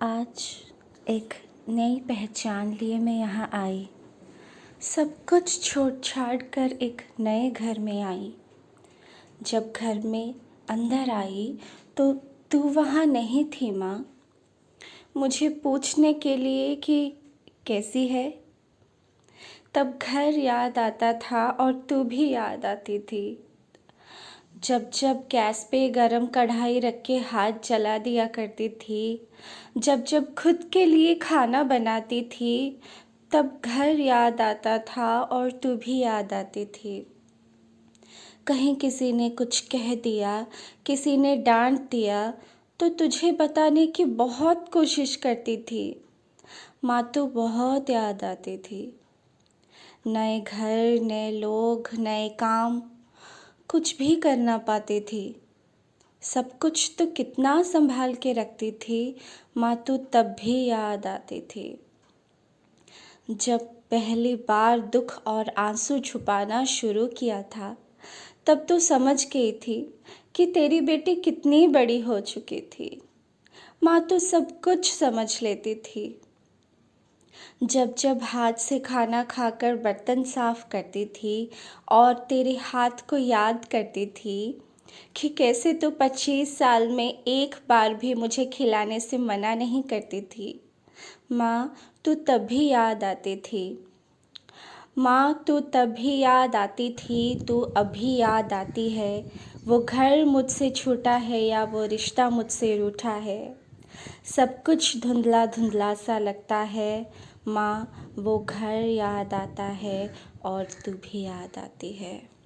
आज एक नई पहचान लिए मैं यहाँ आई। सब कुछ छोड़ छाड़ कर एक नए घर में आई। जब घर में अंदर आई तो तू वहाँ नहीं थी माँ, मुझे पूछने के लिए कि कैसी है। तब घर याद आता था और तू भी याद आती थी। जब जब गैस पे गरम कढ़ाई रख के हाथ जला दिया करती थी, जब जब खुद के लिए खाना बनाती थी, तब घर याद आता था और तू भी याद आती थी। कहीं किसी ने कुछ कह दिया, किसी ने डांट दिया, तो तुझे बताने की बहुत कोशिश करती थी। माँ तो बहुत याद आती थी। नए घर, नए लोग, नए काम, कुछ भी कर ना पाती थी। सब कुछ तो कितना संभाल के रखती थी माँ, तो तब भी याद आती थी। जब पहली बार दुख और आंसू छुपाना शुरू किया था, तब तो समझ गई थी कि तेरी बेटी कितनी बड़ी हो चुकी थी। माँ तो सब कुछ समझ लेती थी। जब जब हाथ से खाना खाकर बर्तन साफ करती थी और तेरे हाथ को याद करती थी कि कैसे तो 25 साल में एक बार भी मुझे खिलाने से मना नहीं करती थी। माँ तू तब भी याद आती थी। माँ तू तब भी याद आती थी, तू अभी याद आती है। वो घर मुझसे छूटा है या वो रिश्ता मुझसे रूठा है। सब कुछ धुंधला धुंधला सा लगता है माँ, वो घर याद आता है और तू भी याद आती है।